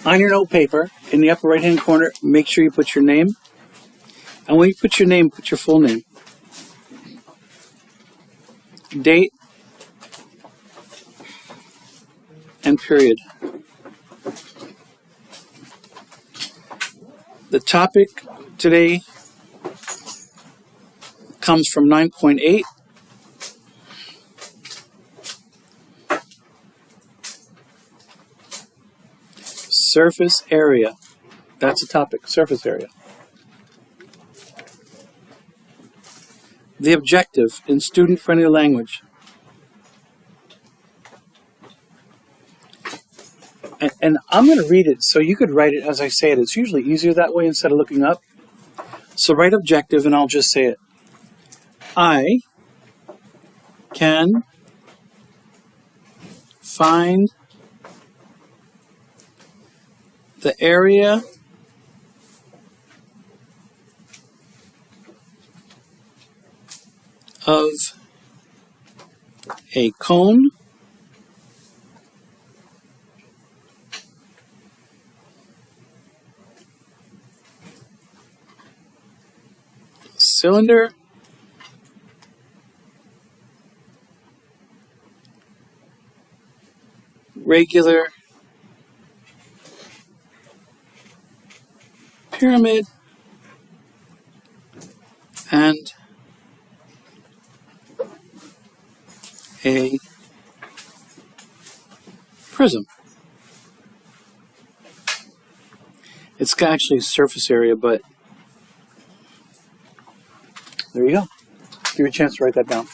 On your note paper, in the upper right-hand corner, make sure you put your name. And when you put your name, put your full name. Date. And period. The topic today comes from 9.8. Surface area. That's the topic, surface area. The objective in student-friendly language. And I'm going to read it so you could write it as I say it. It's usually easier that way instead of looking up. So write objective and I'll just say it. I can find the area of a cone cylinder regular pyramid and a prism. It's actually surface area, but there you go. Give you a chance to write that down.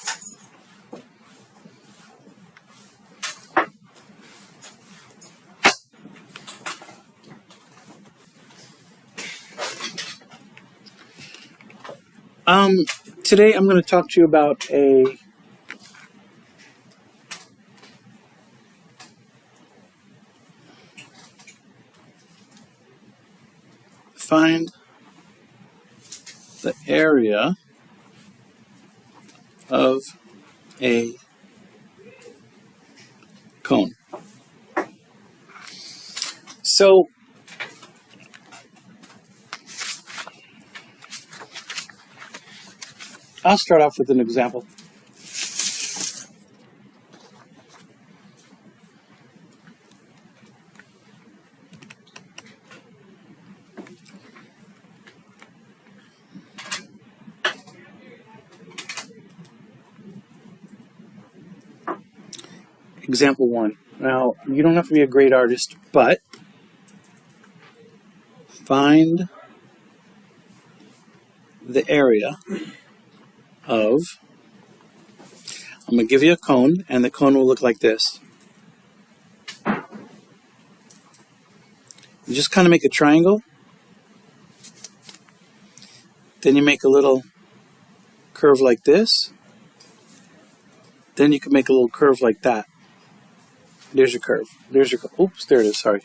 Today I'm going to talk to you about find the area of a cone. So I'll start off with an example. Example 1. Now, you don't have to be a great artist, but find the area of, I'm going to give you a cone, and the cone will look like this. You just kind of make a triangle. Then you make a little curve like this. Then you can make a little curve like that. There's your curve. There's your, oops, there it is, sorry.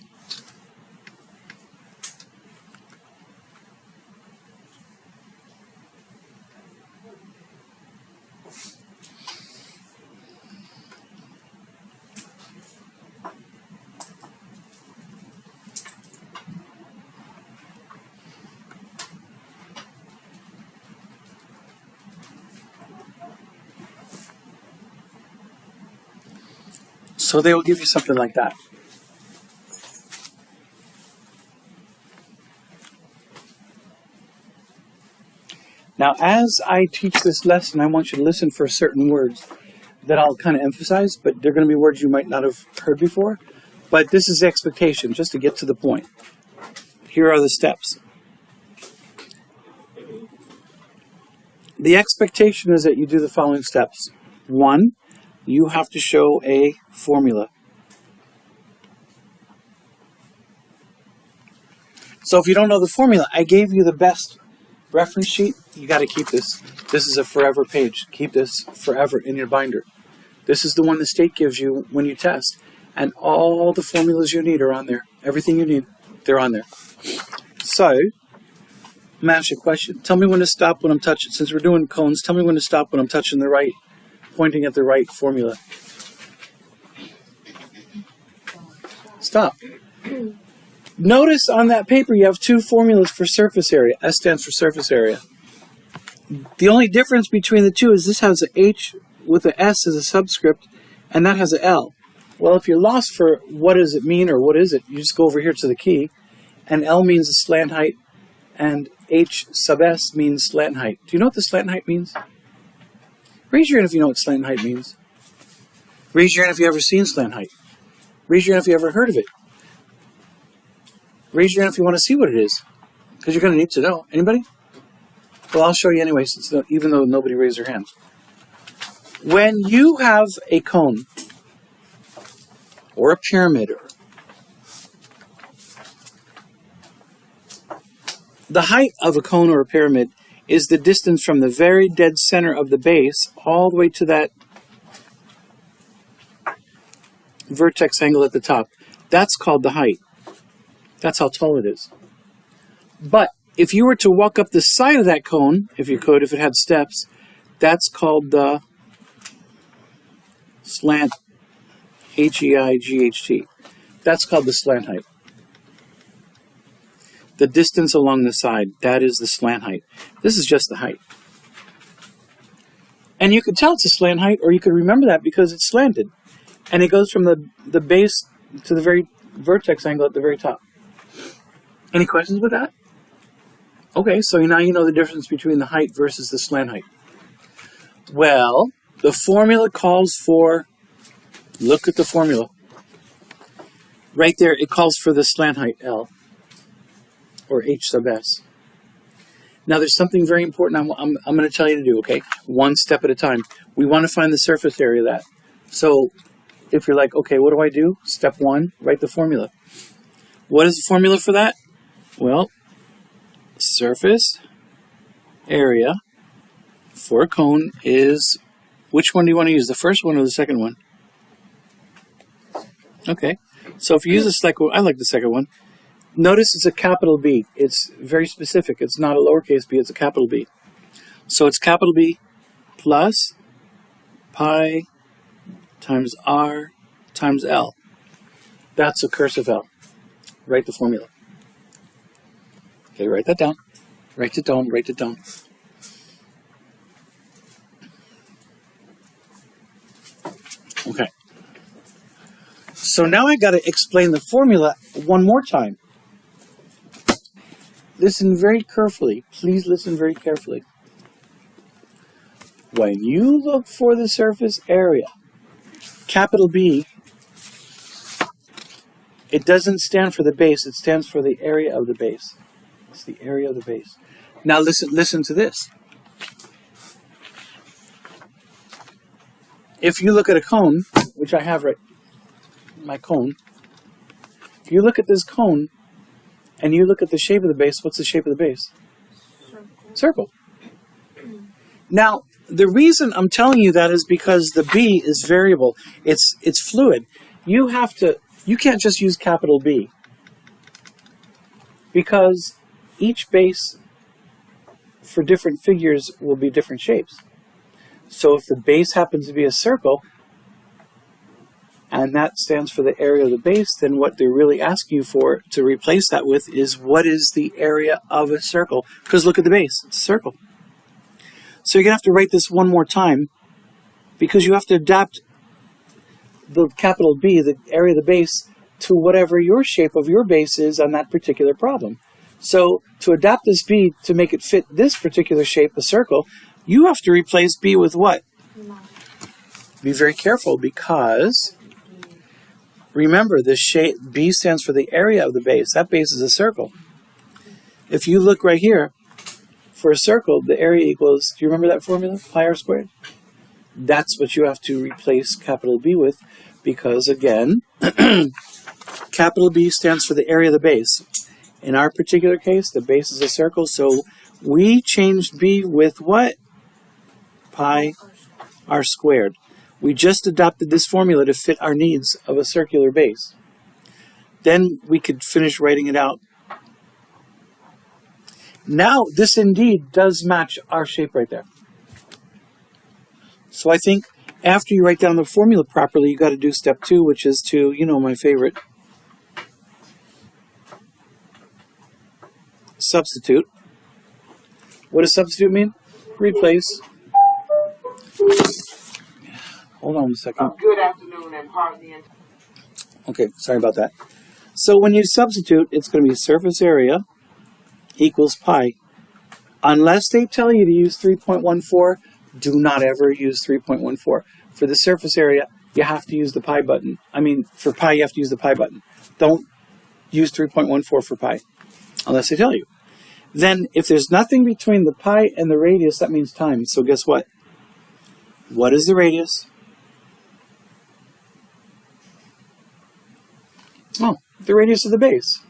So they will give you something like that. Now, as I teach this lesson, I want you to listen for certain words that I'll kind of emphasize, but they're going to be words you might not have heard before. But this is the expectation, just to get to the point. Here are the steps. The expectation is that you do the following steps. 1, you have to show a formula. So if you don't know the formula, I gave you the best reference sheet. You got to keep this. This is a forever page. Keep this forever in your binder. This is the one the state gives you when you test. And all the formulas you need are on there. Everything you need, they're on there. So, I'm going to ask you a question. Tell me when to stop when I'm touching. Since we're doing cones, tell me when to stop when I'm touching the right, pointing at the right formula. Stop. Notice on that paper you have two formulas for surface area. S stands for surface area. The only difference between the two is this has an H with an S as a subscript, and that has an L. Well, if you're lost for what does it mean or what is it, you just go over here to the key, and L means the slant height, and H sub S means slant height. Do you know what the slant height means? Raise your hand if you know what slant height means. Raise your hand if you've ever seen slant height. Raise your hand if you ever heard of it. Raise your hand if you want to see what it is, because you're going to need to know. Anybody? Well, I'll show you anyway, since even though nobody raised their hand. When you have a cone, or a pyramid, the height of a cone or a pyramid is the distance from the very dead center of the base all the way to that vertex angle at the top. That's called the height. That's how tall it is. But if you were to walk up the side of that cone, if you could, if it had steps, that's called the slant, H-E-I-G-H-T. That's called the slant height. The distance along the side, that is the slant height. This is just the height. And you could tell it's a slant height, or you could remember that because it's slanted. And it goes from the base to the very vertex angle at the very top. Any questions with that? Okay, so now you know the difference between the height versus the slant height. Well, the formula calls for, look at the formula. Right there, it calls for the slant height, L, or H sub S. Now, there's something very important I'm going to tell you to do, okay? One step at a time. We want to find the surface area of that. So, if you're like, okay, what do I do? Step one, write the formula. What is the formula for that? Well, surface area for a cone is, which one do you want to use? The first one or the second one? Okay, so if you use the second one, I like the second one. Notice it's a capital B. It's very specific. It's not a lowercase b, it's a capital B. So it's capital B plus pi times r times L. That's a cursive L. Write the formula. Okay, write that down. Write it down, write it down. Okay. So now I got to explain the formula one more time. Listen very carefully. Please listen very carefully. When you look for the surface area, capital B, it doesn't stand for the base, it stands for the area of the base. It's the area of the base. Now listen to this. If you look at a cone, which I have right, my cone, if you look at this cone and you look at the shape of the base, what's the shape of the base? Circle. Now, the reason I'm telling you that is because the B is variable. It's fluid. You can't just use capital B, because each base for different figures will be different shapes. So if the base happens to be a circle, and that stands for the area of the base, then what they're really asking you for to replace that with is what is the area of a circle? Because look at the base, it's a circle. So you're going to have to write this one more time, because you have to adapt the capital B, the area of the base, to whatever your shape of your base is on that particular problem. So to adapt this B to make it fit this particular shape, a circle, you have to replace B with what? Be very careful, because remember, the shape B stands for the area of the base. That base is a circle. If you look right here, for a circle, the area equals, do you remember that formula? Pi r squared? That's what you have to replace capital B with, because again, capital B stands for the area of the base. In our particular case, the base is a circle, so we changed B with what? Pi r squared. We just adopted this formula to fit our needs of a circular base. Then we could finish writing it out. Now, this indeed does match our shape right there. So I think after you write down the formula properly, you got to do step 2, which is to, you know, my favorite, substitute. What does substitute mean? Replace. Hold on a second. Good afternoon and pardon the Okay, sorry about that. So when you substitute, it's going to be surface area equals pi. Unless they tell you to use 3.14, do not ever use 3.14. For the surface area, you have to use the pi button. I mean, for pi, you have to use the pi button. Don't use 3.14 for pi, unless they tell you. Then, if there's nothing between the pi and the radius, that means time. So guess what? What is the radius? Oh, the radius of the base.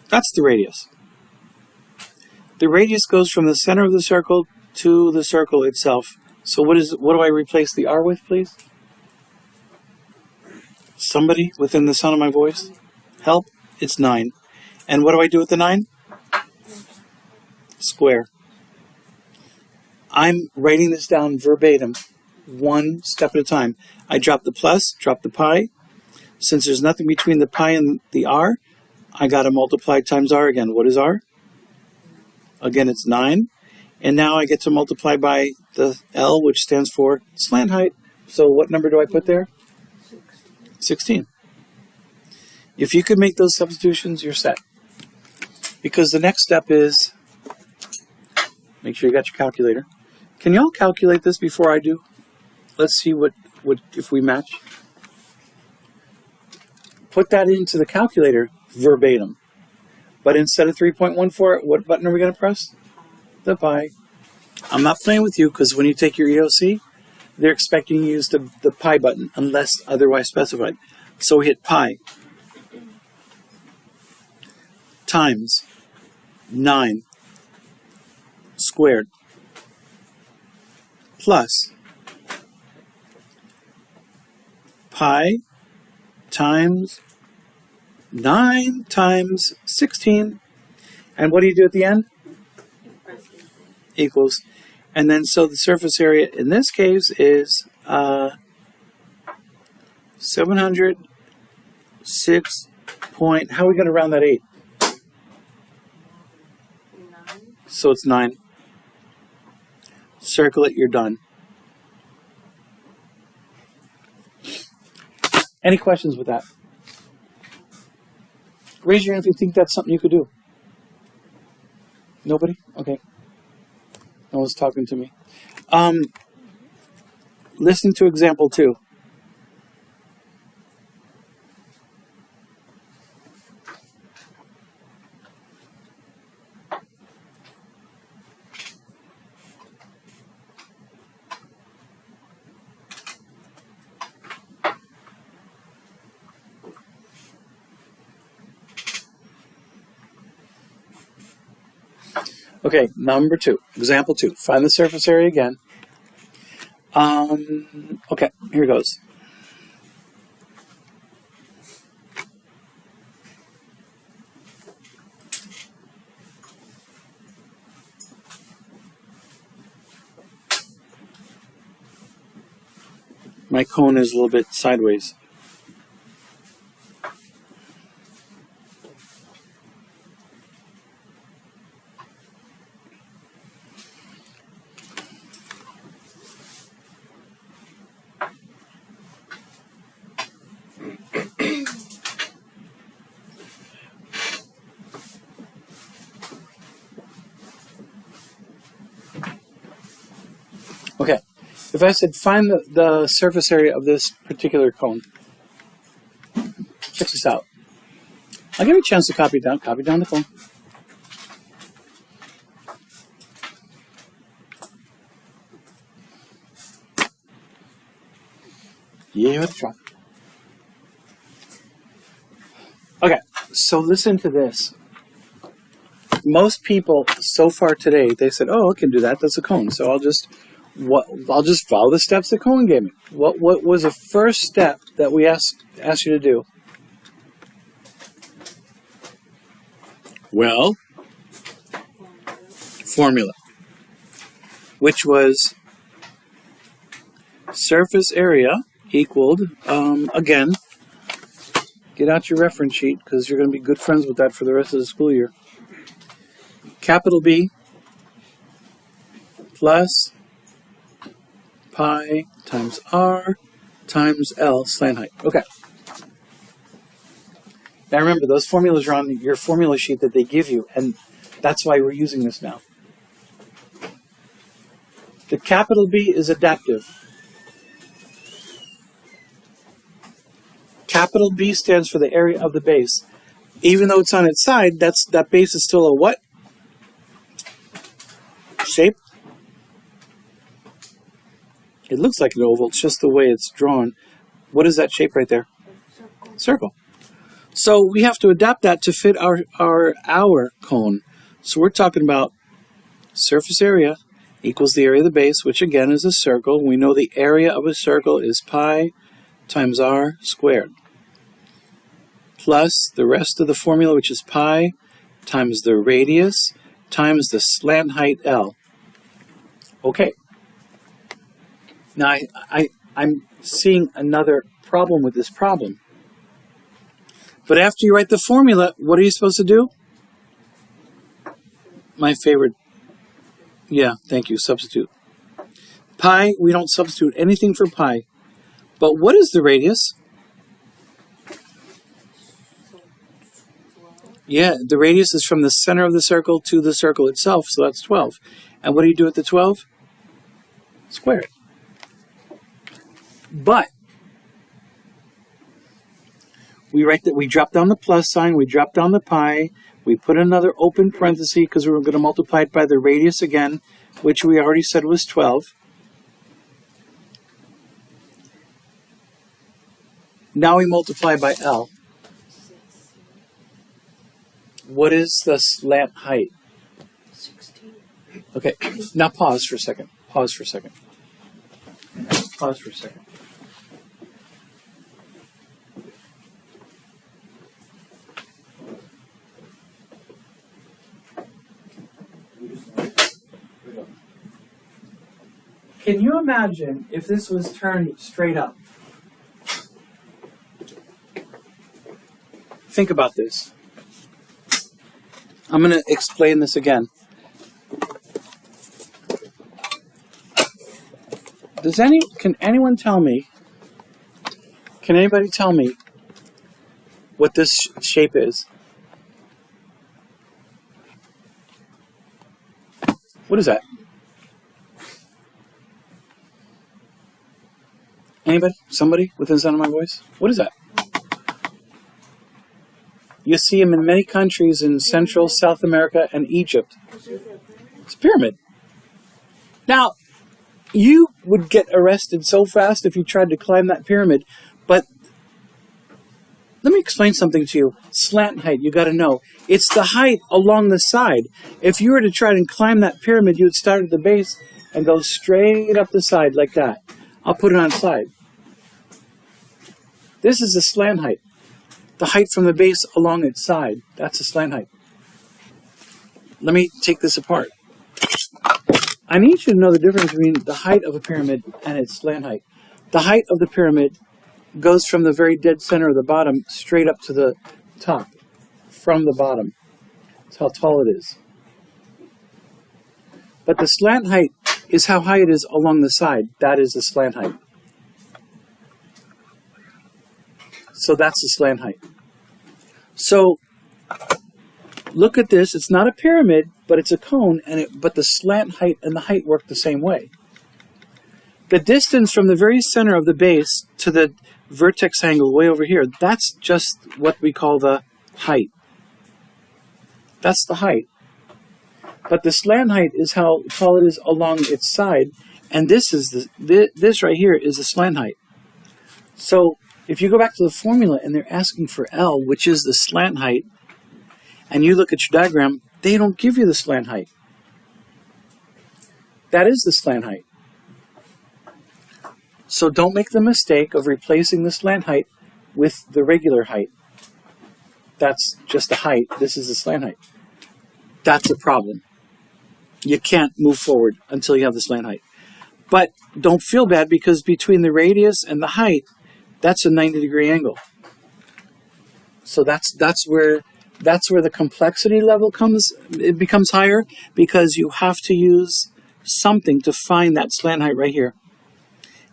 That's the radius. The radius goes from the center of the circle to the circle itself. So what do I replace the r with, please? Somebody within the sound of my voice? Help? It's 9. And what do I do with the 9? Square. I'm writing this down verbatim, one step at a time. I drop the plus, drop the pi. Since there's nothing between the pi and the r, I got to multiply times r again. What is r? Again, it's 9. And now I get to multiply by the L, which stands for slant height. So what number do I put there? 16. If you could make those substitutions, you're set. Because the next step is, make sure you got your calculator. Can y'all calculate this before I do? Let's see what if we match. Put that into the calculator verbatim. But instead of 3.14, what button are we going to press? The pi. I'm not playing with you because when you take your EOC, they're expecting you to use the pi button unless otherwise specified. So we hit pi times 9 squared plus pi times 9 times 16. And what do you do at the end? Equals. And then so the surface area in this case is 706 point, how are we going to round that 8? 9. So it's 9. Circle it, you're done. Any questions with that? Raise your hand if you think that's something you could do. Nobody? Okay. No one's talking to me. Listen to example 2. Okay, number 2, example 2. Find the surface area again. Okay, here goes. My cone is a little bit sideways. Okay, if I said find the surface area of this particular cone, check this out. I'll give you a chance to copy down the cone. Yeah, try. Okay, so listen to this. Most people so far today, they said, "Oh, I can do that. That's a cone." So I'll just follow the steps that Cohen gave me. What was the first step that we asked you to do? Well, formula, which was surface area equaled, again, get out your reference sheet because you're going to be good friends with that for the rest of the school year. capital B plus pi times r times L slant height. Okay. Now remember, those formulas are on your formula sheet that they give you, and that's why we're using this now. The capital B is adaptive. Capital B stands for the area of the base. Even though it's on its side, that base is still a what? Shape? It looks like an oval, it's just the way it's drawn. What is that shape right there? Circle. So we have to adapt that to fit our cone. So we're talking about surface area equals the area of the base, which again is a circle. We know the area of a circle is pi times r squared, plus the rest of the formula, which is pi times the radius times the slant height L. Okay. Now I'm seeing another problem with this problem. But after you write the formula, what are you supposed to do? My favorite. Yeah, thank you. Substitute. Pi, we don't substitute anything for pi. But what is the radius? Yeah, the radius is from the center of the circle to the circle itself, so that's 12. And what do you do with the 12? Square it. But we drop down the plus sign, we drop down the pi, we put another open parenthesis because we were going to multiply it by the radius again, which we already said was 12. Now we multiply by L. What is the slant height? 16. Okay, now pause for a second. Pause for a second. Pause for a second. Can you imagine if this was turned straight up? Think about this. I'm going to explain this again. Can anyone tell me? Can anybody tell me what this shape is? What is that? Anybody? Somebody within the sound of my voice? What is that? You see them in many countries in Central, South America, and Egypt. It's a pyramid. Now, you would get arrested so fast if you tried to climb that pyramid, but let me explain something to you. Slant height, you got to know. It's the height along the side. If you were to try and climb that pyramid, you would start at the base and go straight up the side like that. I'll put it on side. This is the slant height. The height from the base along its side. That's the slant height. Let me take this apart. I need you to know the difference between the height of a pyramid and its slant height. The height of the pyramid goes from the very dead center of the bottom straight up to the top, from the bottom. That's how tall it is. But the slant height is how high it is along the side. That is the slant height. So that's the slant height. So look at this. It's not a pyramid, but it's a cone, but the slant height and the height work the same way. The distance from the very center of the base to the vertex angle way over here, that's just what we call the height. That's the height. But the slant height is how tall it is along its side, and this right here is the slant height. So if you go back to the formula and they're asking for L, which is the slant height, and you look at your diagram, they don't give you the slant height. That is the slant height. So don't make the mistake of replacing the slant height with the regular height. That's just the height. This is the slant height. That's a problem. You can't move forward until you have the slant height. But don't feel bad, because between the radius and the height, that's a 90-degree angle. So that's where That's where the complexity level becomes higher, because you have to use something to find that slant height right here.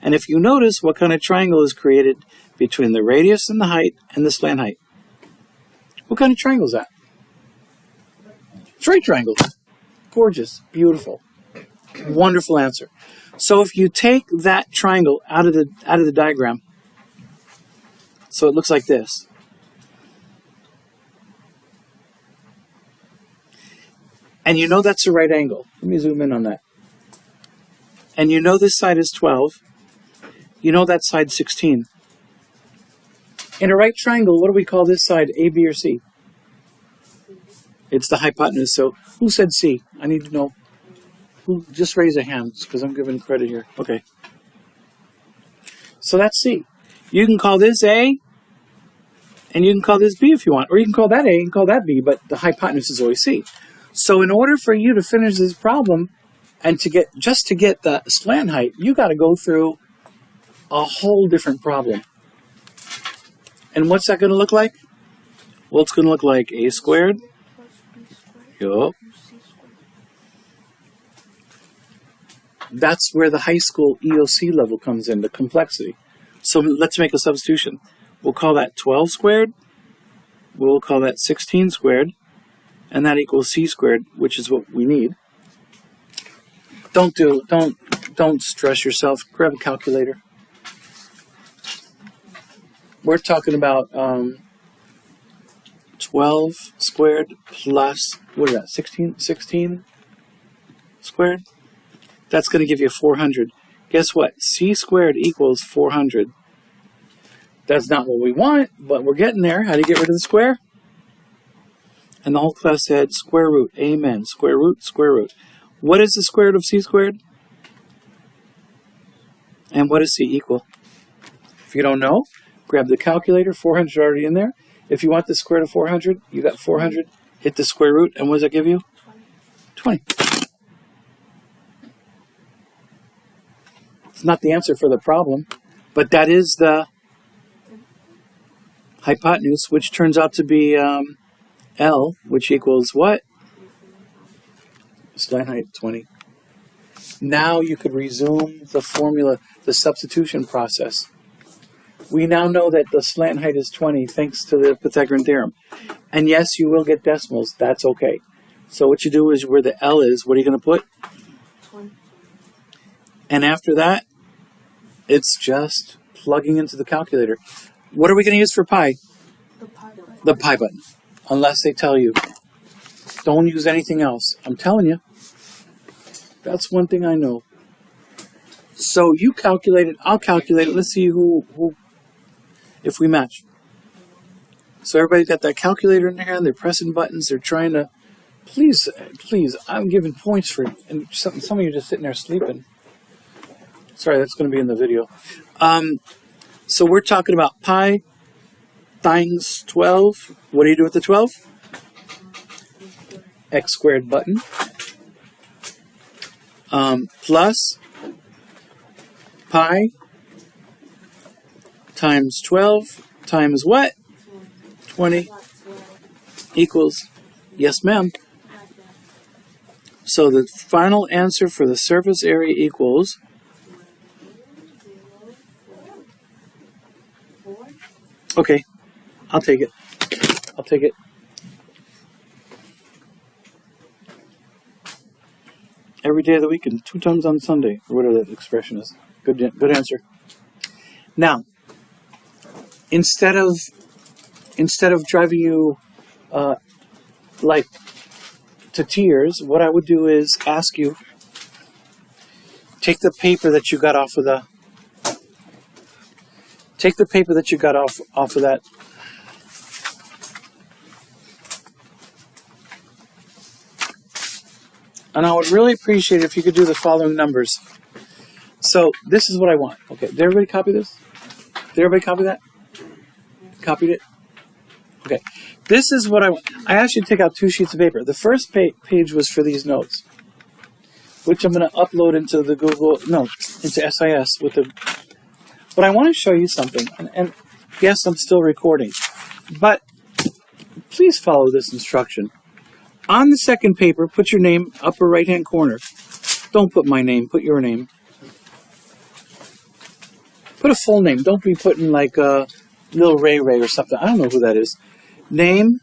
And if you notice, what kind of triangle is created between the radius and the height and the slant height? What kind of triangle is that? Straight triangle. Gorgeous, beautiful, wonderful answer. So if you take that triangle out of the diagram, so it looks like this. And you know that's a right angle. Let me zoom in on that. And you know this side is 12. You know that side 16. In a right triangle, what do we call this side, A, B, or C? It's the hypotenuse. So who said C? I need to know. Who? Just raise a hand, because I'm giving credit here. Okay. So that's C. You can call this A, and you can call this B if you want. Or you can call that A and call that B, but the hypotenuse is always C. So in order for you to finish this problem, and to get the slant height, you got to go through a whole different problem. And what's that going to look like? Well, it's going to look like A squared. Yup. That's where the high school EOC level comes in, the complexity. So let's make a substitution. We'll call that 12 squared. We'll call that 16 squared. And that equals C squared, which is what we need. Don't stress yourself. Grab a calculator. We're talking about 12 squared plus, what is that, 16 squared? That's going to give you 400. Guess what? C squared equals 400. That's not what we want, but we're getting there. How do you get rid of the square? And the whole class said, square root, amen, square root, square root. What is the square root of C squared? And what is C equal? If you don't know, grab the calculator, 400 already in there. If you want the square root of 400, you got 400, hit the square root, and what does that give you? 20. It's not the answer for the problem, but that is the hypotenuse, which turns out to be L, which equals what? Slant height 20. Now you could resume the formula, the substitution process. We now know that the slant height is 20 thanks to the Pythagorean theorem. And yes, you will get decimals. That's okay. So what you do is where the L is, what are you going to put? 20. And after that, it's just plugging into the calculator. What are we going to use for pi? The pi button. The pi button. Unless they tell you. Don't use anything else. I'm telling you. That's one thing I know. So you calculate it. I'll calculate it. Let's see who if we match. So everybody got that calculator in their hand. They're pressing buttons. They're trying to. Please, I'm giving points for. And some of you are just sitting there sleeping. Sorry, that's going to be in the video. So we're talking about pi times 12. What do you do with the 12? X squared button. Plus pi times 12 times what? 20 equals, yes ma'am. So the final answer for the surface area equals okay, I'll take it. I'll take it. Every day of the week and 2 times on Sunday, or whatever that expression is. Good answer. Now, instead of driving you like to tears, what I would do is ask you, take the paper that you got off of that. And I would really appreciate it if you could do the following numbers. So this is what I want. Okay, did everybody copy this? Did everybody copy that? Copied it? Okay, this is what I want. I asked you to take out 2 sheets of paper. The first page was for these notes, which I'm going to upload into the into SIS with the. But I want to show you something. And yes, I'm still recording. But please follow this instruction. On the second paper, put your name upper right-hand corner. Don't put my name, put your name. Put a full name. Don't be putting like Lil Ray Ray or something. I don't know who that is. Name,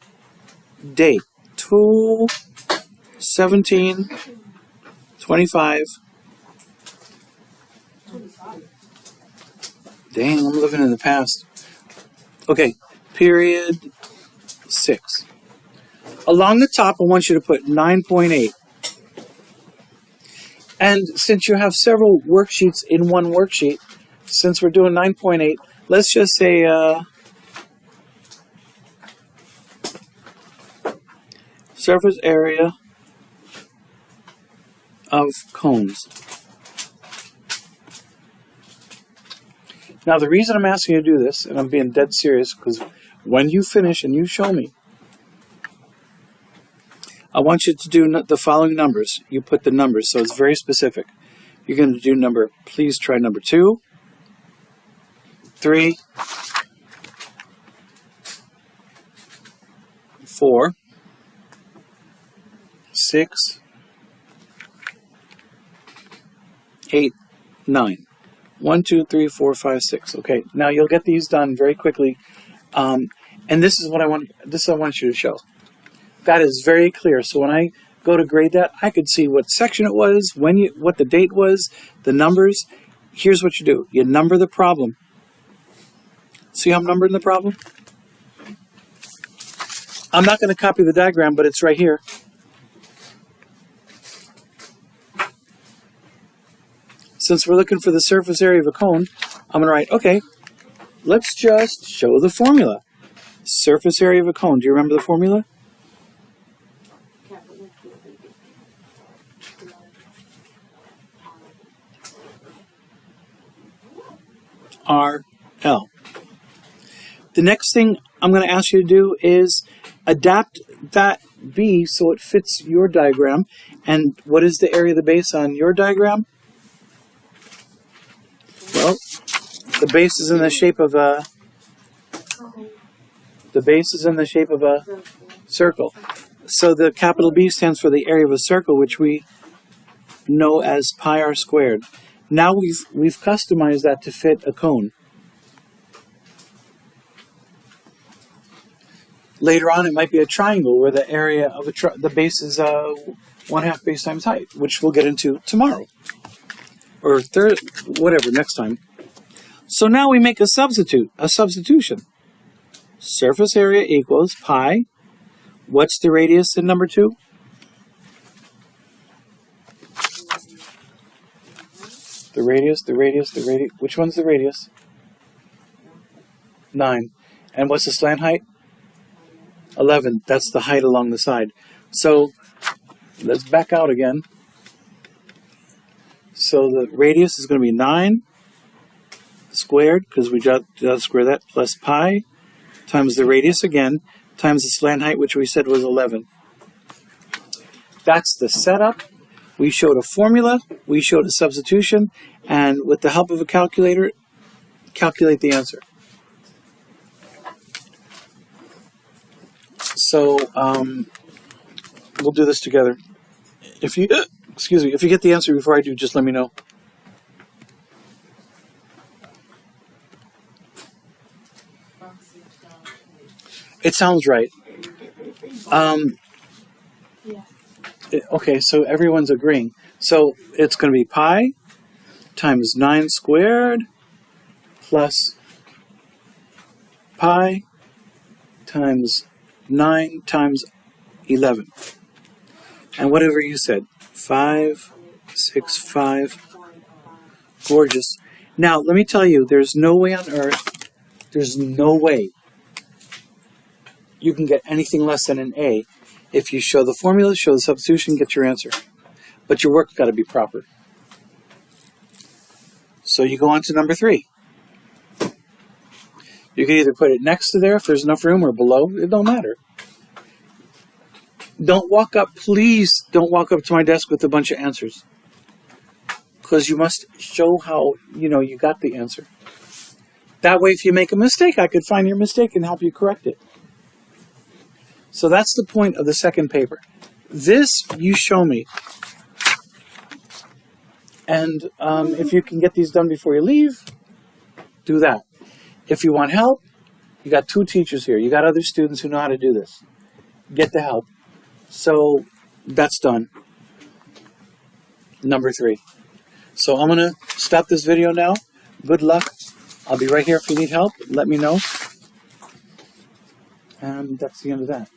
date, 2/17/25. Dang, I'm living in the past. Okay, period 6. Along the top, I want you to put 9.8. And since you have several worksheets in one worksheet, since we're doing 9.8, let's just say surface area of cones. Now, the reason I'm asking you to do this, and I'm being dead serious, because when you finish and you show me, I want you to do the following numbers. You put the numbers, so it's very specific. You're going to do number, please try number 2, 3, 4, 6, 8, 9. 1, 2, 3, 4, 5, 6. Okay, now you'll get these done very quickly. And this is what I want. This I want you to show. That is very clear. So when I go to grade that, I could see what section it was, what the date was, the numbers. Here's what you do: you number the problem. See how I'm numbering the problem? I'm not going to copy the diagram, but it's right here. Since we're looking for the surface area of a cone, I'm going to write, okay, let's just show the formula. Surface area of a cone. Do you remember the formula? RL. The next thing I'm going to ask you to do is adapt that B so it fits your diagram. And what is the area of the base on your diagram? Well, the base is in the shape of a circle. So the capital B stands for the area of a circle, which we know as pi r squared. Now we've customized that to fit a cone. Later on, it might be a triangle where the area of the base is 1/2 base times height, which we'll get into tomorrow. Or whatever, next time. So now we make a substitution. Surface area equals pi. What's the radius in number 2? The radius. Which one's the radius? 9. And what's the slant height? 11. That's the height along the side. So let's back out again. So the radius is going to be 9 squared, because we got to square that, plus pi times the radius again, times the slant height, which we said was 11. That's the setup. We showed a formula, we showed a substitution, and with the help of a calculator, calculate the answer. So we'll do this together. If you if you get the answer before I do, just let me know. It sounds right. Okay, so everyone's agreeing. So it's going to be pi times 9 squared plus pi times 9 times 11. And whatever you said, 5, 6, 5. Gorgeous. Now, let me tell you, there's no way on earth, there's no way you can get anything less than an A if you show the formula, show the substitution, get your answer. But your work's got to be proper. So you go on to number 3. You can either put it next to there if there's enough room, or below. It don't matter. Don't walk up, please don't walk up to my desk with a bunch of answers. Because you must show how, you got the answer. That way, if you make a mistake, I could find your mistake and help you correct it. So that's the point of the second paper. This you show me. And if you can get these done before you leave, do that. If you want help, you got 2 teachers here. You got other students who know how to do this. Get the help. So that's done. Number 3. So I'm going to stop this video now. Good luck. I'll be right here if you need help. Let me know. And that's the end of that.